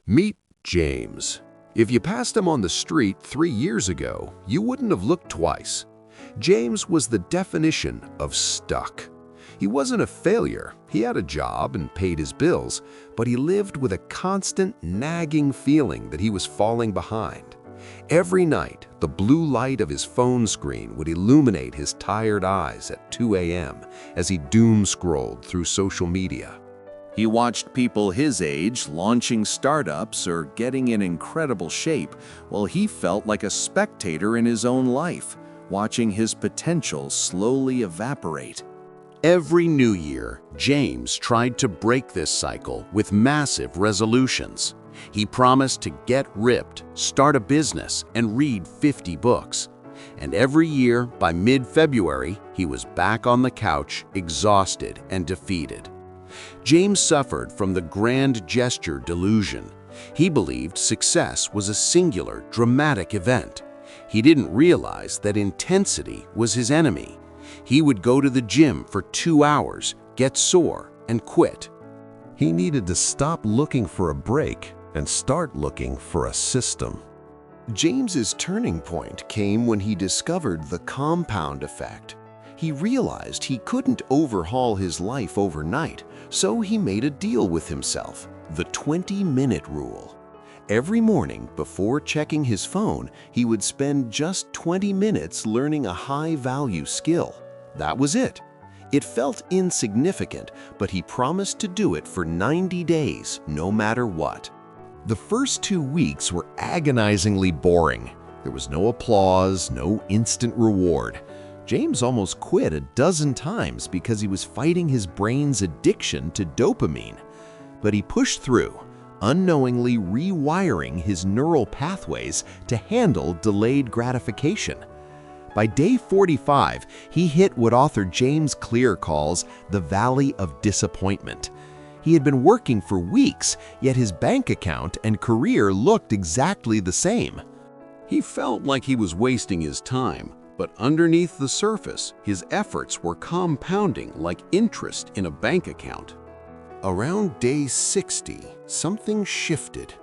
Meet James. If you passed him on the street 3 years ago, you wouldn't have looked twice. James was the definition of stuck. He wasn't a failure. He had a job and paid his bills, but he lived with a constant nagging feeling that he was falling behind. Every night, the blue light of his phone screen would illuminate his tired eyes at 2 a.m. as he doom-scrolled through social media. He watched people his age launching startups or getting in incredible shape, while he felt like a spectator in his own life, watching his potential slowly evaporate. Every new year, James tried to break this cycle with massive resolutions. He promised to get ripped, start a business, and read 50 books. And every year, by mid-February, he was back on the couch, exhausted and defeated. James suffered from the grand gesture delusion. He believed success was a singular, dramatic event. He didn't realize that intensity was his enemy. He would go to the gym for 2 hours, get sore, and quit. He needed to stop looking for a break and start looking for a system. James's turning point came when he discovered the compound effect. He realized he couldn't overhaul his life overnight, so he made a deal with himself, the 20-minute rule. Every morning, before checking his phone, he would spend just 20 minutes learning a high-value skill. That was it. It felt insignificant, but he promised to do it for 90 days, no matter what. The first 2 weeks were agonizingly boring. There was no applause, no instant reward. James almost quit a dozen times because he was fighting his brain's addiction to dopamine. But he pushed through, unknowingly rewiring his neural pathways to handle delayed gratification. By day 45, he hit what author James Clear calls the Valley of Disappointment. He had been working for weeks, yet his bank account and career looked exactly the same. He felt like he was wasting his time, but underneath the surface, his efforts were compounding like interest in a bank account. Around day 60, something shifted.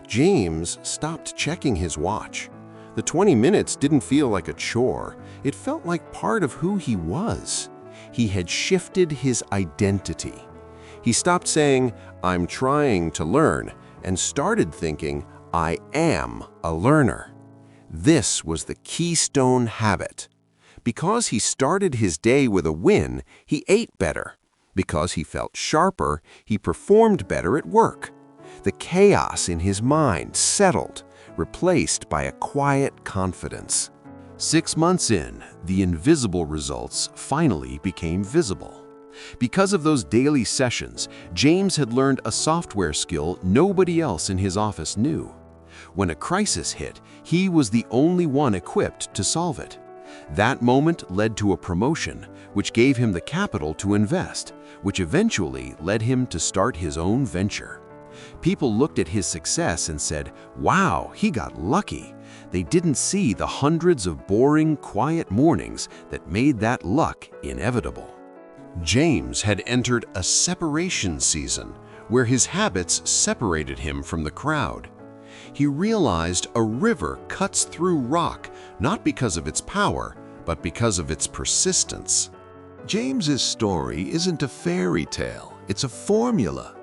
James stopped checking his watch. The 20 minutes didn't feel like a chore. It felt like part of who he was. He had shifted his identity. He stopped saying, "I'm trying to learn," and started thinking, "I am a learner." This was the keystone habit. Because he started his day with a win, he ate better. Because he felt sharper, he performed better at work. The chaos in his mind settled, replaced by a quiet confidence. 6 months in, the invisible results finally became visible. Because of those daily sessions, James had learned a software skill nobody else in his office knew. When a crisis hit, he was the only one equipped to solve it. That moment led to a promotion, which gave him the capital to invest, which eventually led him to start his own venture. People looked at his success and said, "Wow, he got lucky." They didn't see the hundreds of boring, quiet mornings that made that luck inevitable. James had entered a separation season where his habits separated him from the crowd. He realized a river cuts through rock not because of its power, but because of its persistence. James's story isn't a fairy tale, it's a formula.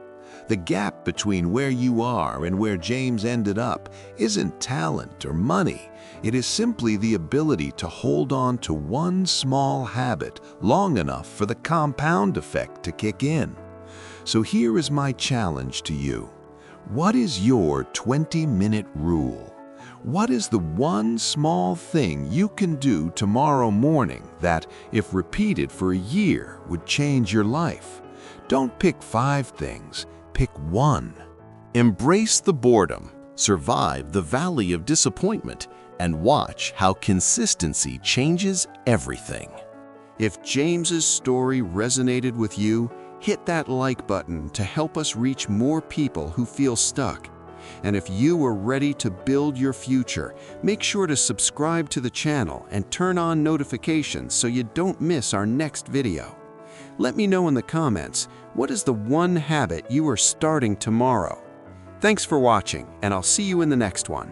The gap between where you are and where James ended up isn't talent or money. It is simply the ability to hold on to one small habit long enough for the compound effect to kick in. So here is my challenge to you. What is your 20-minute rule? What is the one small thing you can do tomorrow morning that, if repeated for a year, would change your life? Don't pick 5 things, pick 1. Embrace the boredom, survive the valley of disappointment, and watch how consistency changes everything. If James's story resonated with you, hit that like button to help us reach more people who feel stuck. And if you are ready to build your future, make sure to subscribe to the channel and turn on notifications so you don't miss our next video. Let me know in the comments, what is the one habit you are starting tomorrow? Thanks for watching, and I'll see you in the next one.